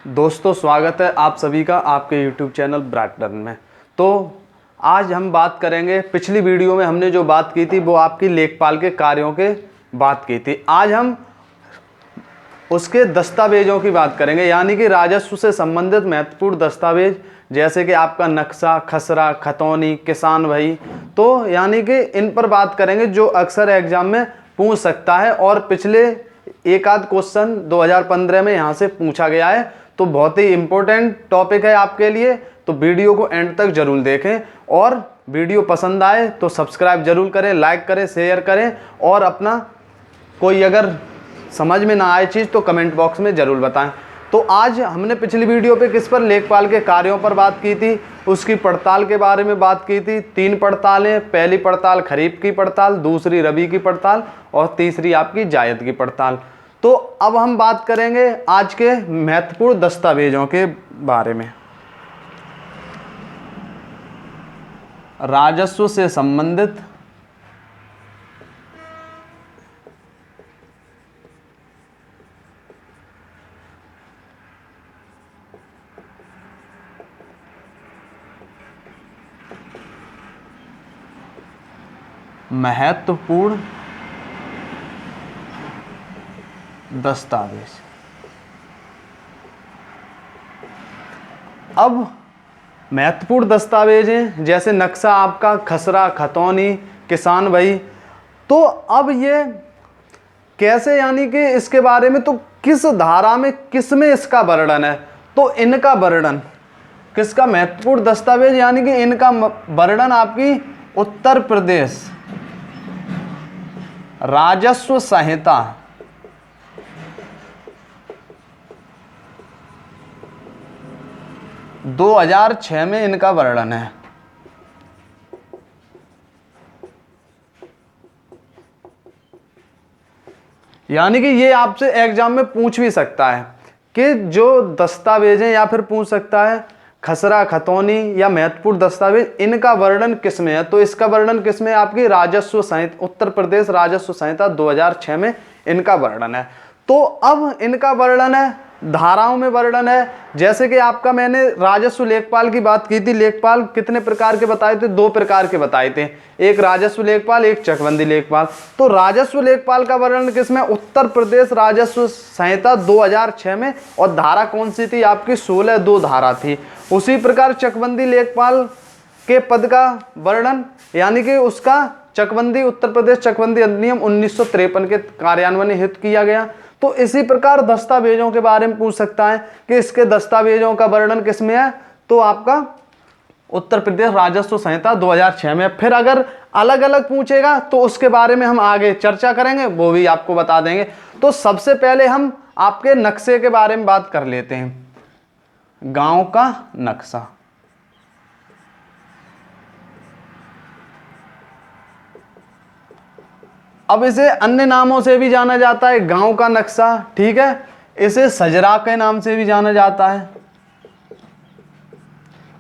दोस्तों, स्वागत है आप सभी का आपके YouTube चैनल ब्राइट लर्न में। तो आज हम बात करेंगे, पिछली वीडियो में हमने जो बात की थी वो आपकी लेखपाल के कार्यों के बात की थी। आज हम उसके दस्तावेजों की बात करेंगे, यानी कि राजस्व से संबंधित महत्वपूर्ण दस्तावेज, जैसे कि आपका नक्शा, खसरा, खतौनी, किसान वही। तो यानी कि इन पर बात करेंगे जो अक्सर एग्जाम में पूछ सकता है और पिछले एक आध क्वेश्चन 2015 में यहाँ से पूछा गया है। तो बहुत ही इंपॉर्टेंट टॉपिक है आपके लिए, तो वीडियो को एंड तक जरूर देखें और वीडियो पसंद आए तो सब्सक्राइब जरूर करें, लाइक करें, शेयर करें और अपना कोई अगर समझ में ना आए चीज़ तो कमेंट बॉक्स में ज़रूर बताएं। तो आज हमने पिछली वीडियो पे किस पर, लेखपाल के कार्यों पर बात की थी, उसकी पड़ताल के बारे में बात की थी। 3 पड़तालें, पहली पड़ताल खरीफ की पड़ताल, दूसरी रबी की पड़ताल और तीसरी आपकी जायद की पड़ताल। तो अब हम बात करेंगे आज के महत्वपूर्ण दस्तावेजों के बारे में। राजस्व से संबंधित महत्वपूर्ण दस्तावेज। अब महत्वपूर्ण दस्तावेज हैं जैसे नक्शा आपका, खसरा, खतौनी, किसान वही। तो अब ये कैसे, यानी कि इसके बारे में तो किस धारा में, किस में इसका वर्णन है, तो इनका वर्णन किसका, महत्वपूर्ण दस्तावेज, यानी कि इनका वर्णन आपकी उत्तर प्रदेश राजस्व संहिता 2006 में इनका वर्णन है। यानी कि ये आपसे एग्जाम में पूछ भी सकता है कि जो दस्तावेज हैं, या फिर पूछ सकता है खसरा, खतौनी या महत्वपूर्ण दस्तावेज, इनका वर्णन किस में है। तो इसका वर्णन किस में है, आपकी राजस्व संहिता, उत्तर प्रदेश राजस्व संहिता 2006 में इनका वर्णन है। तो अब इनका वर्णन है, धाराओं में वर्णन है। जैसे कि आपका मैंने राजस्व लेखपाल की बात की थी। लेखपाल कितने प्रकार के बताए थे, 2 प्रकार के बताए थे, एक राजस्व लेखपाल, एक चकबंदी लेखपाल। तो राजस्व लेखपाल का वर्णन किसमें, उत्तर प्रदेश राजस्व संहिता 2006 में, और धारा कौन सी थी आपकी, 16(2) धारा थी। उसी प्रकार चकबंदी लेखपाल के पद का वर्णन, यानी कि उसका चकबंदी, उत्तर प्रदेश चकबंदी अधिनियम 1953 के कार्यान्वयन हेतु किया गया। तो इसी प्रकार दस्तावेजों के बारे में पूछ सकता है कि इसके दस्तावेजों का वर्णन किसमें है, तो आपका उत्तर प्रदेश राजस्व संहिता 2006 में। फिर अगर अलग अलग पूछेगा तो उसके बारे में हम आगे चर्चा करेंगे, वो भी आपको बता देंगे। तो सबसे पहले हम आपके नक्शे के बारे में बात कर लेते हैं। गांव का नक्शा, अब इसे अन्य नामों से भी जाना जाता है, गांव का नक्शा, ठीक है। इसे सजरा के नाम से भी जाना जाता है,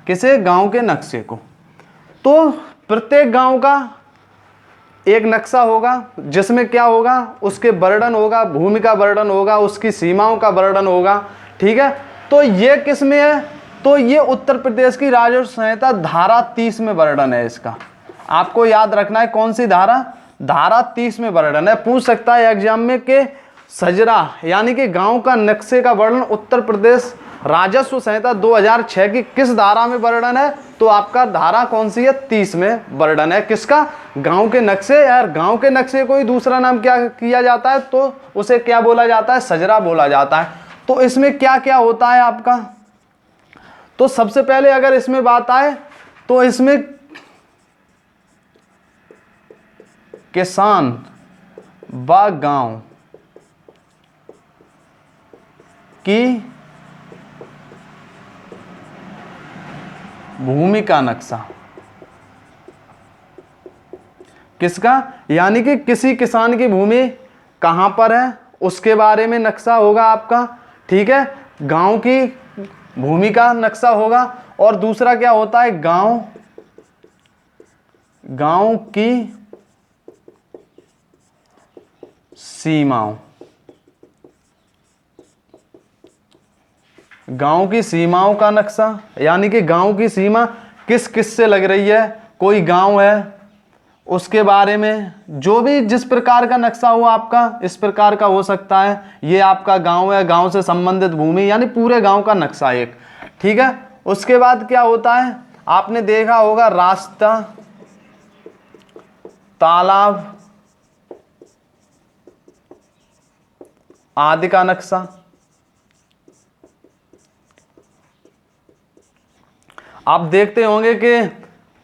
किसे, गांव के नक्शे को। तो प्रत्येक गांव का एक नक्शा होगा जिसमें क्या होगा, उसके वर्णन होगा, भूमि का वर्णन होगा, उसकी सीमाओं का वर्णन होगा, ठीक है। तो ये किस में है, तो ये उत्तर प्रदेश की राजस्व संहिता धारा 30 में वर्णन है इसका। आपको याद रखना है कौन सी धारा, धारा 30 में वर्णन है। पूछ सकता है एग्जाम में कि सजरा यानी कि गांव का नक्शे का वर्णन उत्तर प्रदेश राजस्व संहिता 2006 की किस धारा में वर्णन है, तो आपका धारा कौन सी है, 30 में वर्णन है। किसका, गांव के नक्शे। यार गांव के नक्शे को ही दूसरा नाम क्या किया जाता है, तो उसे क्या बोला जाता है, सजरा बोला जाता है। तो इसमें क्या क्या होता है आपका, तो सबसे पहले अगर इसमें बात आए तो इसमें किसान व गांव की भूमि का नक्शा, किसका, यानी कि किसी किसान की भूमि कहां पर है उसके बारे में नक्शा होगा आपका, ठीक है। गांव की भूमि का नक्शा होगा, और दूसरा क्या होता है, गांव की सीमाओं, गांव की सीमाओं का नक्शा, यानी कि गांव की सीमा किस किस से लग रही है, कोई गांव है उसके बारे में, जो भी जिस प्रकार का नक्शा हो आपका इस प्रकार का हो सकता है। ये आपका गांव है, गांव से संबंधित भूमि, यानी पूरे गांव का नक्शा एक। ठीक है, उसके बाद क्या होता है, आपने देखा होगा रास्ता, तालाब आदि का नक्शा। आप देखते होंगे कि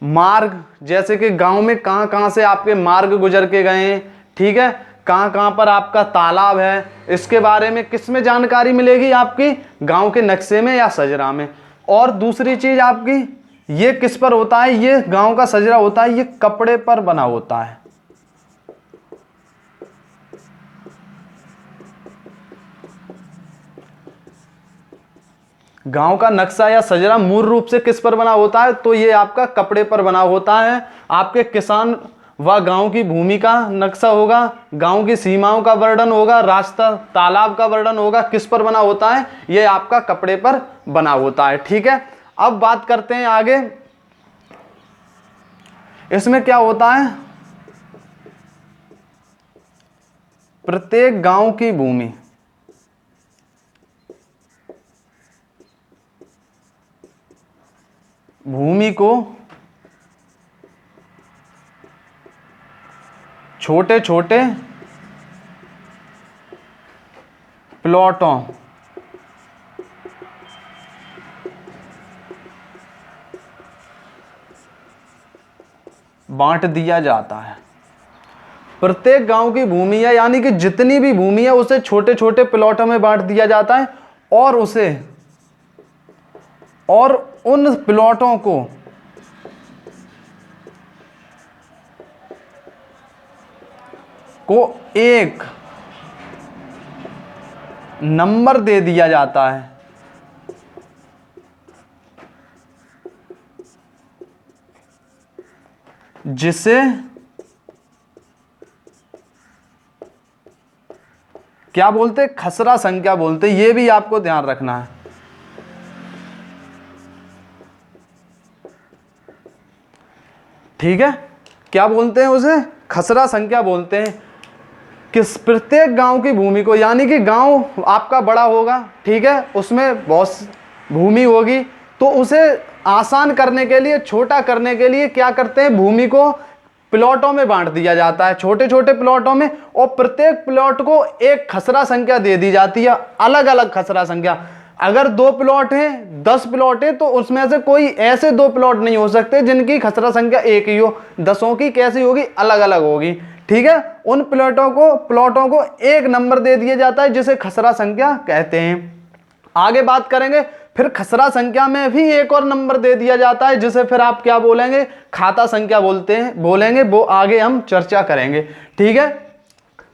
मार्ग, जैसे कि गांव में कहां कहां से आपके मार्ग गुजर के गए हैं, ठीक है, कहां कहां पर आपका तालाब है, इसके बारे में किस में जानकारी मिलेगी आपकी, गांव के नक्शे में या सजरा में। और दूसरी चीज आपकी, ये किस पर होता है, ये गांव का सजरा होता है, ये कपड़े पर बना होता है। गांव का नक्शा या सजरा मूल रूप से किस पर बना होता है, तो ये आपका कपड़े पर बना होता है। आपके किसान व गांव की भूमि का नक्शा होगा, गांव की सीमाओं का वर्णन होगा, रास्ता तालाब का वर्णन होगा, किस पर बना होता है, ये आपका कपड़े पर बना होता है। ठीक है, अब बात करते हैं आगे, इसमें क्या होता है, प्रत्येक गांव की भूमि को छोटे छोटे प्लॉटों बांट दिया जाता है। प्रत्येक गांव की भूमि है, यानी कि जितनी भी भूमि है उसे छोटे छोटे प्लॉटों में बांट दिया जाता है, और उन प्लॉटों को एक नंबर दे दिया जाता है, जिसे क्या बोलते, खसरा संख्या बोलते। ये भी आपको ध्यान रखना है। ठीक है, क्या बोलते हैं उसे, खसरा संख्या बोलते हैं। किस प्रत्येक गांव की भूमि को, यानी कि गांव आपका बड़ा होगा, ठीक है, उसमें बहुत भूमि होगी, तो उसे आसान करने के लिए, छोटा करने के लिए क्या करते हैं, भूमि को प्लॉटों में बांट दिया जाता है, छोटे छोटे प्लॉटों में, और प्रत्येक प्लॉट को एक खसरा संख्या दे दी जाती है, अलग अलग खसरा संख्या। अगर 2 प्लॉट हैं, 10 प्लॉट है, तो उसमें से कोई ऐसे 2 प्लॉट नहीं हो सकते जिनकी खसरा संख्या एक ही हो, 10 की कैसी होगी, अलग अलग होगी। ठीक है, उन प्लॉटों को एक नंबर दे दिया जाता है, जिसे खसरा संख्या कहते हैं। आगे बात करेंगे, फिर खसरा संख्या में भी एक और नंबर दे दिया जाता है, जिसे फिर आप क्या बोलेंगे, खाता संख्या बोलेंगे, वो आगे हम चर्चा करेंगे। ठीक है,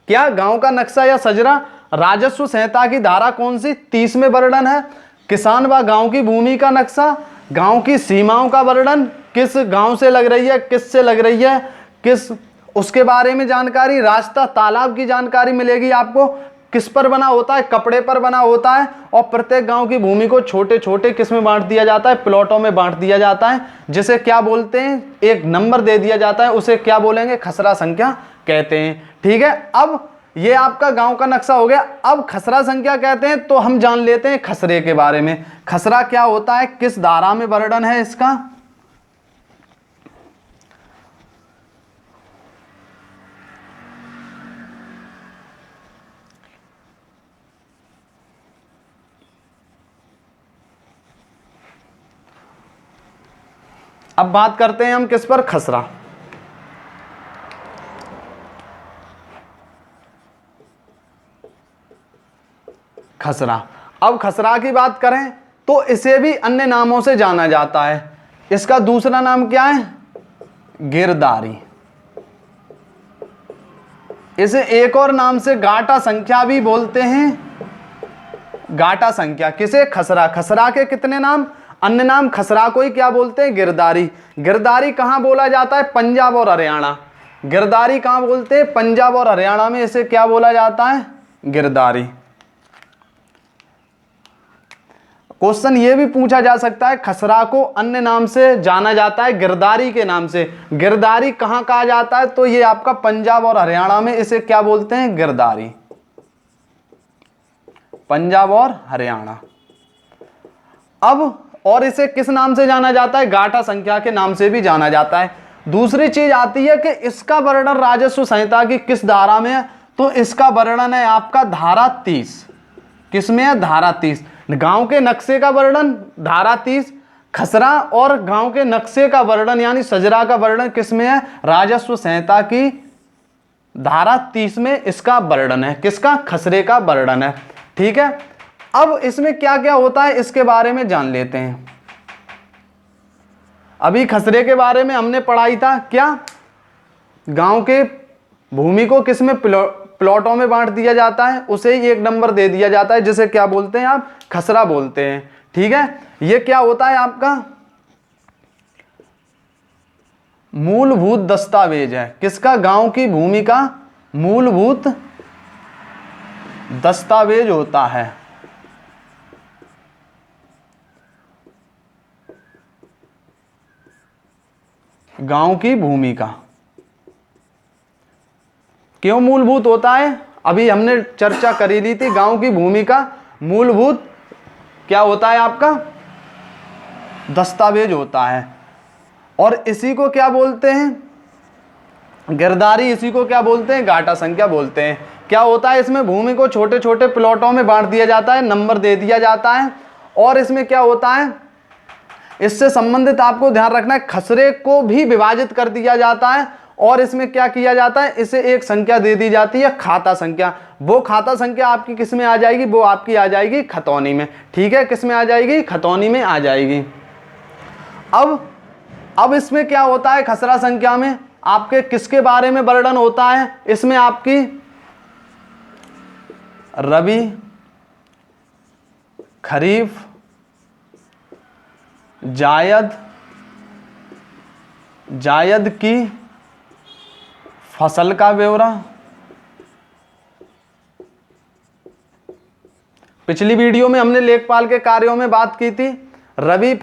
क्या गांव का नक्शा या सजरा राजस्व संहिता की धारा कौन सी, 30 में वर्णन है। किसान व गांव की भूमि का नक्शा, गांव की सीमाओं का वर्णन, किस गांव से लग रही है, किस से लग रही है, किस, उसके बारे में जानकारी, रास्ता तालाब की जानकारी मिलेगी आपको, किस पर बना होता है, कपड़े पर बना होता है, और प्रत्येक गांव की भूमि को छोटे छोटे किस में बांट दिया जाता है, प्लॉटों में बांट दिया जाता है, जिसे क्या बोलते हैं, एक नंबर दे दिया जाता है, उसे क्या बोलेंगे, खसरा संख्या कहते हैं। ठीक है, अब ये आपका गांव का नक्शा हो गया। अब खसरा संख्या कहते हैं, तो हम जान लेते हैं खसरे के बारे में। खसरा क्या होता है, किस धारा में वर्णन है इसका, अब बात करते हैं हम किस पर, खसरा। खसरा, अब खसरा की बात करें तो इसे भी अन्य नामों से जाना जाता है। इसका दूसरा नाम क्या है, गिरदारी। इसे एक और नाम से गाटा संख्या भी बोलते हैं। गाटा संख्या किसे, खसरा। खसरा के कितने नाम, अन्य नाम, खसरा को ही क्या बोलते हैं, गिरदारी। गिरदारी कहां बोला जाता है, पंजाब और हरियाणा। गिरदारी कहां बोलते हैं, पंजाब और हरियाणा में इसे क्या बोला जाता है, गिरदारी। क्वेश्चन ये भी पूछा जा सकता है, खसरा को अन्य नाम से जाना जाता है गिरदारी के नाम से। गिरदारी कहाँ कहा जाता है? तो ये आपका पंजाब और हरियाणा में इसे क्या बोलते हैं? गिरदारी। पंजाब और हरियाणा। अब और इसे किस नाम से जाना जाता है? गाटा संख्या के नाम से भी जाना जाता है। दूसरी चीज आती है कि इसका वर्णन राजस्व संहिता की किस धारा में है? तो इसका वर्णन है आपका धारा 30। किसमें है? धारा 30। गांव के नक्शे का वर्णन धारा 30। खसरा और गांव के नक्शे का वर्णन यानी सजरा का वर्णन किसमें है? राजस्व संहिता की धारा 30 में इसका वर्णन है। किसका? खसरे का वर्णन है। ठीक है, अब इसमें क्या क्या होता है इसके बारे में जान लेते हैं। अभी खसरे के बारे में हमने पढ़ाई था क्या? गांव के भूमि को किसमें? प्लॉटों में बांट दिया जाता है, उसे ही एक नंबर दे दिया जाता है, जिसे क्या बोलते हैं आप? खसरा बोलते हैं। ठीक है, ये क्या होता है आपका? मूलभूत दस्तावेज है। किसका? गांव की भूमि का मूलभूत दस्तावेज होता है। गांव की भूमि का क्यों मूलभूत होता है? अभी हमने चर्चा करी ली थी। गांव की भूमि का मूलभूत क्या होता है आपका? दस्तावेज होता है। और इसी को क्या बोलते हैं? गिरदारी। इसी को क्या बोलते हैं? गाटा संख्या बोलते हैं। क्या होता है इसमें? भूमि को छोटे छोटे प्लॉटों में बांट दिया जाता है, नंबर दे दिया जाता है। और इसमें क्या होता है? इससे संबंधित आपको ध्यान रखना है, खसरे को भी विभाजित कर दिया जाता है। और इसमें क्या किया जाता है? इसे एक संख्या दे दी जाती है, खाता संख्या। वो खाता संख्या आपकी किस में आ जाएगी? वो आपकी आ जाएगी खतौनी में। ठीक है, किस में आ जाएगी? खतौनी में आ जाएगी। अब इसमें क्या होता है? खसरा संख्या में आपके किसके बारे में वर्णन होता है? इसमें आपकी रबी, खरीफ, जायद की फसल का ब्यौरा। पिछली वीडियो में हमने लेखपाल के कार्यों में बात की थी। रबी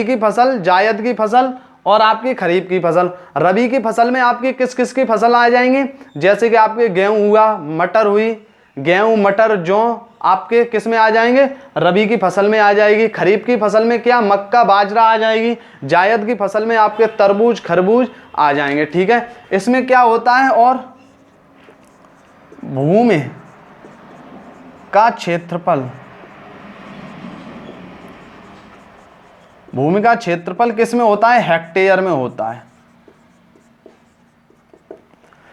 की फसल, जायद की फसल और आपकी खरीफ की फसल। रबी की फसल में आपकी किस किस की फसल आ जाएंगी? जैसे कि आपके गेहूं हुआ, मटर हुई, गेहूं, मटर, जौ आपके किस में आ जाएंगे? रबी की फसल में आ जाएगी। खरीफ की फसल में क्या? मक्का, बाजरा आ जाएगी। जायद की फसल में आपके तरबूज, खरबूज आ जाएंगे। ठीक है, इसमें क्या होता है? और भूमि का क्षेत्रफल, भूमि का क्षेत्रफल किस में होता है? हेक्टेयर में होता है।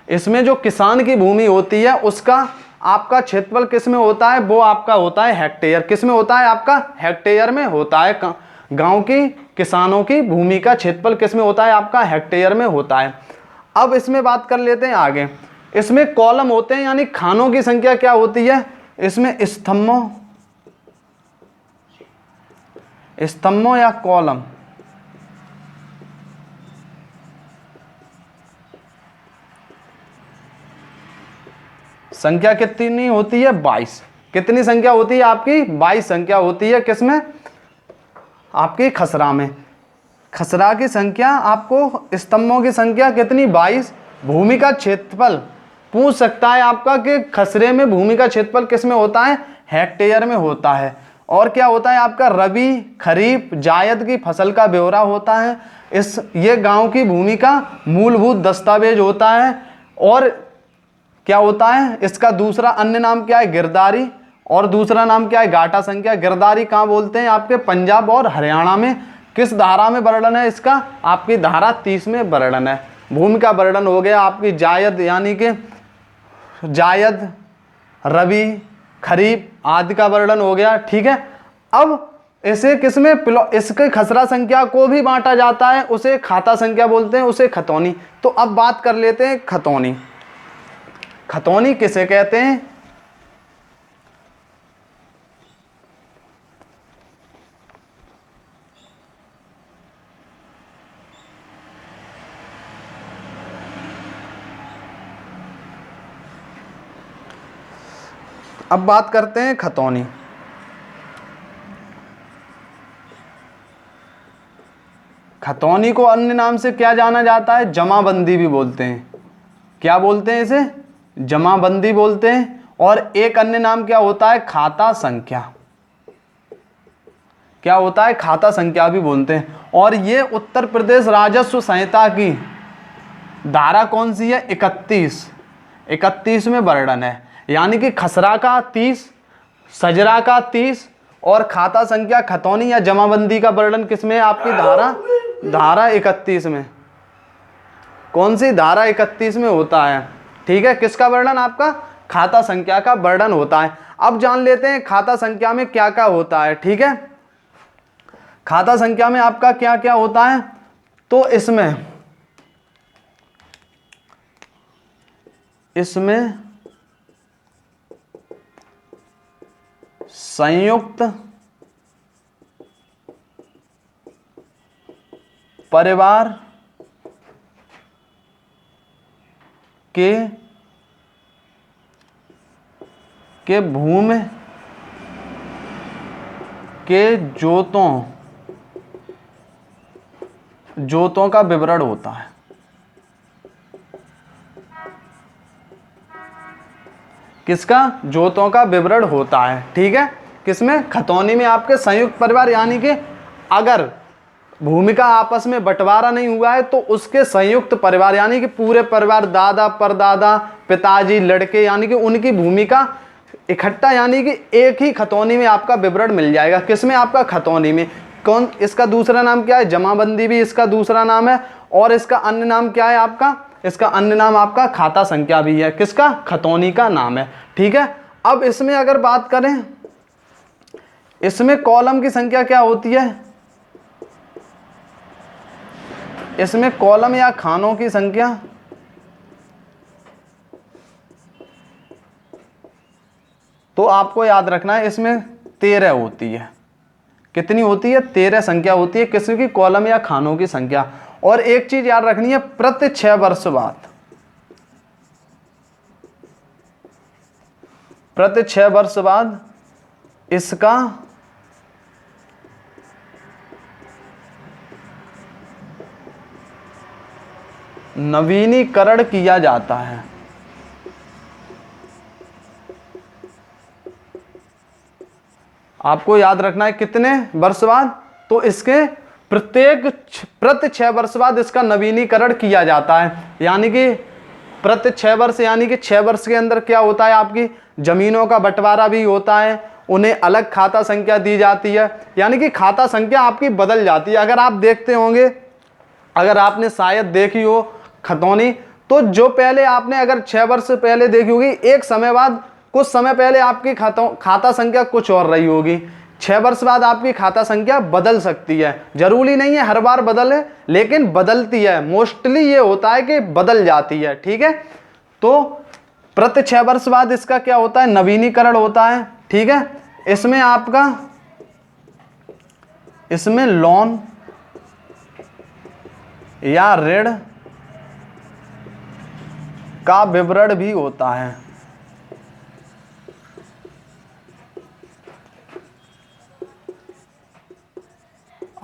इसमें जो किसान की भूमि होती है उसका आपका क्षेत्रफल किस में होता है? वो आपका होता है हेक्टेयर। किस में होता है? आपका हेक्टेयर में होता है। गांव की किसानों की भूमि का क्षेत्रफल किस में होता है? आपका हेक्टेयर में होता है। अब इसमें बात कर लेते हैं आगे। इसमें कॉलम होते हैं यानी खानों की संख्या क्या होती है? इसमें स्तंभों या कॉलम संख्या कितनी होती है? 22। कितनी संख्या होती है आपकी? 22 संख्या होती है। किसमें? आपकी खसरा में। खसरा की संख्या आपको, स्तंभों की संख्या कितनी? 22। भूमि का क्षेत्रफल पूछ सकता है आपका कि खसरे में भूमि का क्षेत्रफल किस में होता है? हेक्टेयर में होता है। और क्या होता है आपका? रबी, खरीफ, जायद की फसल का ब्यौरा होता है। ये गांव की भूमि का मूलभूत दस्तावेज होता है। और क्या होता है? इसका दूसरा अन्य नाम क्या है? गिरदारी। और दूसरा नाम क्या है? गाटा संख्या। गिरदारी कहाँ बोलते हैं? आपके पंजाब और हरियाणा में। किस धारा में वर्णन है इसका? आपकी धारा 30 में वर्णन है। भूमि का वर्णन हो गया आपकी जायद, यानी कि जायद, रबी, खरीफ आदि का वर्णन हो गया। ठीक है, अब इसे किसमें? इसके खसरा संख्या को भी बांटा जाता है, उसे खाता संख्या बोलते हैं, उसे खतौनी। तो अब बात कर लेते हैं खतौनी। खतौनी किसे कहते हैं? अब बात करते हैं खतौनी। खतौनी को अन्य नाम से क्या जाना जाता है? जमाबंदी भी बोलते हैं। क्या बोलते हैं इसे? जमाबंदी बोलते हैं। और एक अन्य नाम क्या होता है? खाता संख्या। क्या होता है? खाता संख्या भी बोलते हैं। और ये उत्तर प्रदेश राजस्व संहिता की धारा कौन सी है? 31 में वर्णन है। यानी कि खसरा का 30, सजरा का 30 और खाता संख्या खतौनी या जमाबंदी का वर्णन किसमें है? आपकी धारा 31 में। कौन सी? धारा 31 में होता है। ठीक है, किसका वर्णन? आपका खाता संख्या का वर्णन होता है। अब जान लेते हैं खाता संख्या में क्या क्या होता है। ठीक है, खाता संख्या में आपका क्या क्या होता है? तो इसमें संयुक्त परिवार के भूमि के जोतों का विवरण होता है। किसका? जोतों का विवरण होता है। ठीक है, किसमें? खतौनी में आपके संयुक्त परिवार, यानी कि अगर भूमि का आपस में बंटवारा नहीं हुआ है तो उसके संयुक्त परिवार, यानी कि पूरे परिवार, दादा परदादा पिताजी लड़के, यानी कि उनकी भूमि का इकट्ठा, यानी कि एक ही खतौनी में आपका विवरण मिल जाएगा। किसमें? आपका खतौनी में। कौन? इसका दूसरा नाम क्या है? जमाबंदी भी इसका दूसरा नाम है। और इसका अन्य नाम क्या है आपका? इसका अन्य नाम आपका खाता संख्या भी है। किसका? खतौनी का नाम है। ठीक है, अब इसमें अगर बात करें, इसमें कॉलम की संख्या क्या होती है? इसमें कॉलम या खानों की संख्या तो आपको याद रखना है, इसमें 13 होती है। कितनी होती है? 13 संख्या होती है किसी की? कॉलम या खानों की संख्या। और एक चीज याद रखनी है, प्रति 6 वर्ष बाद इसका नवीनीकरण किया जाता है। आपको याद रखना है कितने वर्ष बाद? तो इसके प्रति 6 वर्ष बाद इसका नवीनीकरण किया जाता है। यानी कि प्रति 6 वर्ष, यानी कि 6 वर्ष के अंदर क्या होता है? आपकी जमीनों का बंटवारा भी होता है, उन्हें अलग खाता संख्या दी जाती है, यानी कि खाता संख्या आपकी बदल जाती है। अगर आप देखते होंगे, अगर आपने शायद देखी हो खतौनी, तो जो पहले आपने अगर 6 वर्ष पहले देखी होगी, एक समय बाद कुछ समय पहले आपकी खाता संख्या कुछ और रही होगी। 6 वर्ष बाद आपकी खाता संख्या बदल सकती है। जरूरी नहीं है हर बार बदले, लेकिन बदलती है। मोस्टली ये होता है कि बदल जाती है। ठीक है, तो प्रति 6 वर्ष बाद इसका क्या होता है? नवीनीकरण होता है। ठीक है, इसमें आपका लोन या ऋण का विवरण भी होता है।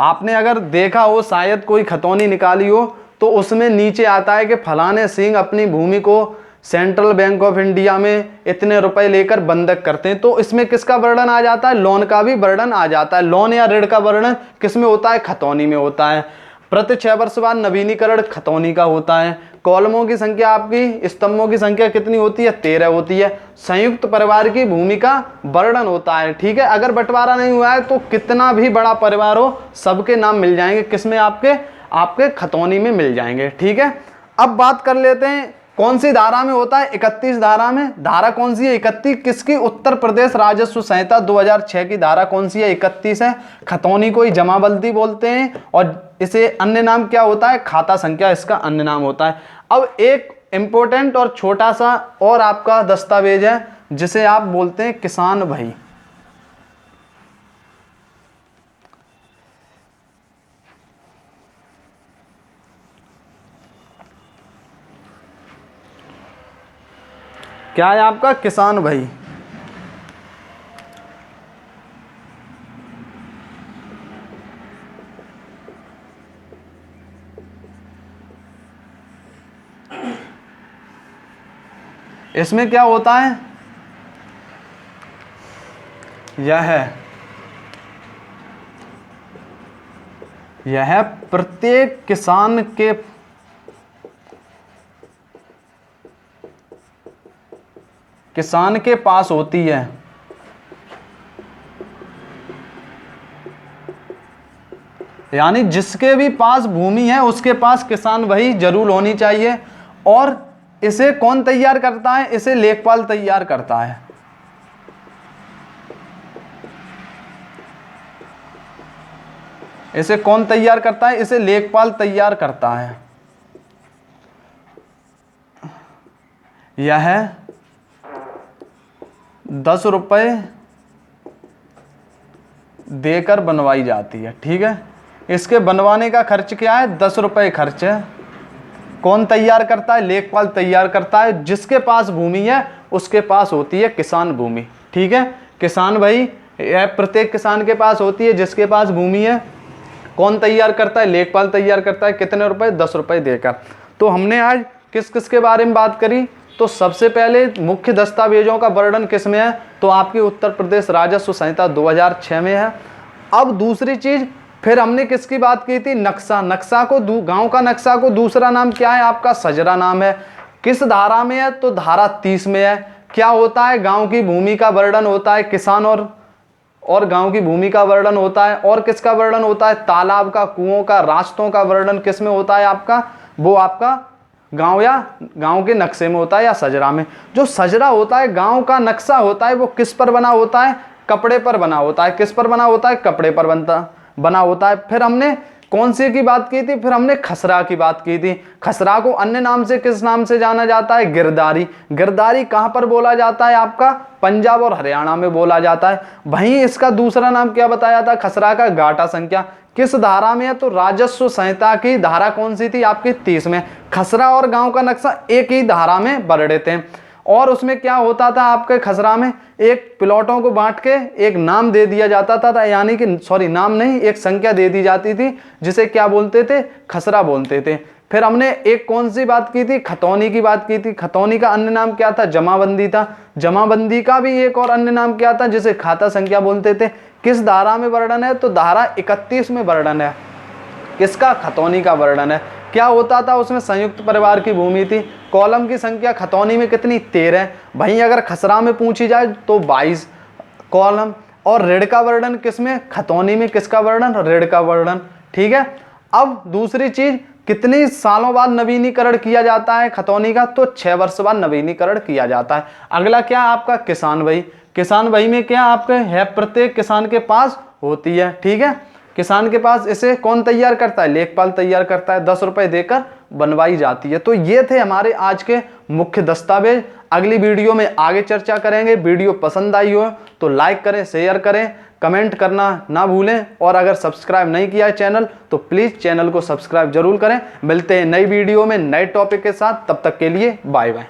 आपने अगर देखा हो, शायद कोई खतौनी निकाली हो, तो उसमें नीचे आता है कि फलाने सिंह अपनी भूमि को सेंट्रल बैंक ऑफ इंडिया में इतने रुपए लेकर बंधक करते हैं। तो इसमें किसका वर्णन आ जाता है? लोन का भी वर्णन आ जाता है। लोन या ऋण का वर्णन किसमें होता है? खतौनी में होता है। प्रति 6 वर्ष बाद नवीनीकरण खतौनी का होता है। कॉलमों की संख्या, आपकी स्तंभों की संख्या कितनी होती है? 13 होती है। संयुक्त परिवार की भूमि का वर्णन होता है। ठीक है, अगर बंटवारा नहीं हुआ है तो कितना भी बड़ा परिवार हो, सबके नाम मिल जाएंगे। किसमें? आपके खतौनी में मिल जाएंगे। ठीक है, अब बात कर लेते हैं कौन सी धारा में होता है? 31 धारा में। धारा कौन सी है? 31 किसकी? उत्तर प्रदेश राजस्व संहिता 2006 की धारा कौन सी है? 31 है। खतौनी को ही जमाबंदी बोलते हैं और इसे अन्य नाम क्या होता है? खाता संख्या इसका अन्य नाम होता है। अब एक इंपॉर्टेंट और छोटा सा और आपका दस्तावेज है जिसे आप बोलते हैं किसान भाई। क्या है आपका? किसान भाई। इसमें क्या होता है, यह प्रत्येक किसान के पास होती है। यानी जिसके भी पास भूमि है उसके पास किसान वही जरूर होनी चाहिए। और इसे कौन तैयार करता है, इसे लेखपाल तैयार करता है। इसे कौन तैयार करता है, इसे लेखपाल तैयार करता है। यह 10 रुपये देकर बनवाई जाती है। ठीक है, इसके बनवाने का खर्च क्या है, 10 रुपये खर्च है। कौन तैयार करता है, लेखपाल तैयार करता है। जिसके पास भूमि है उसके पास होती है किसान भूमि। ठीक है, किसान भाई, यह प्रत्येक किसान के पास होती है जिसके पास भूमि है। कौन तैयार करता है, लेखपाल तैयार करता है। कितने रुपए, 10 रुपये देकर। तो हमने आज किस किस के बारे में बात करी, तो सबसे पहले मुख्य दस्तावेजों का वर्णन किस में है, तो आपके उत्तर प्रदेश राजस्व संहिता 2006 में है। अब दूसरी चीज, फिर हमने किसकी बात की थी, नक्शा। नक्शा को गांव का नक्शा को दूसरा नाम क्या है आपका, सजरा नाम है। किस धारा में है, तो धारा 30 में है। क्या होता है, गांव की भूमि का वर्णन होता है, किसान और गांव की भूमि का वर्णन होता है। और किसका वर्णन होता है, तालाब का, कुओं का, रास्तों का वर्णन किस में होता है आपका, वो आपका गांव या गांव के नक्शे में होता है या सजरा में। जो सजरा होता है, गांव का नक्शा होता है, वो किस पर बना होता है, कपड़े पर बना होता है। किस पर बना होता है, कपड़े पर बना होता है। फिर हमने कौन सी की बात की थी, फिर हमने खसरा की बात की थी। खसरा को अन्य नाम से किस नाम से जाना जाता है, गिरदारी। गिरदारी कहां पर बोला जाता है आपका, पंजाब और हरियाणा में बोला जाता है। वहीं इसका दूसरा नाम क्या बताया था, खसरा का गाटा संख्या। किस धारा में है, तो राजस्व संहिता की धारा कौन सी थी आपकी, 30 में। खसरा और गांव का नक्शा एक ही धारा में वर्णित हैं। और उसमें क्या होता था आपके खसरा में, एक प्लॉटों को बांट के एक नाम दे दिया जाता था, यानी कि सॉरी नाम नहीं, एक संख्या दे दी जाती थी, जिसे क्या बोलते थे, खसरा बोलते थे। फिर हमने एक कौन सी बात की थी, खतौनी की बात की थी। खतौनी का अन्य नाम क्या था, जमाबंदी था। जमाबंदी का भी एक और अन्य नाम क्या था, जिसे खाता संख्या बोलते थे। किस धारा में वर्णन है, तो धारा 31 में वर्णन है। किसका, खतौनी का वर्णन है। क्या होता था उसमें, संयुक्त परिवार की भूमि थी। कॉलम की संख्या खतौनी में कितनी, 13। वहीं अगर खसरा में पूछी जाए तो 22 कॉलम। और ऋण का वर्णन किसमें, खतौनी में। किसका वर्णन, ऋण का वर्णन। ठीक है, अब दूसरी चीज, कितने सालों बाद नवीनीकरण किया जाता है खतौनी का, तो 6 वर्ष बाद नवीनीकरण किया जाता है। अगला क्या आपका, किसान भाई। किसान भाई में क्या आपके है, प्रत्येक किसान के पास होती है। ठीक है, किसान के पास इसे कौन तैयार करता है, लेखपाल तैयार करता है। 10 रुपए देकर बनवाई जाती है। तो ये थे हमारे आज के मुख्य दस्तावेज। अगली वीडियो में आगे चर्चा करेंगे। वीडियो पसंद आई हो तो लाइक करें, शेयर करें, कमेंट करना ना भूलें। और अगर सब्सक्राइब नहीं किया है चैनल तो प्लीज़ चैनल को सब्सक्राइब जरूर करें। मिलते हैं नई वीडियो में नए टॉपिक के साथ, तब तक के लिए बाय बाय।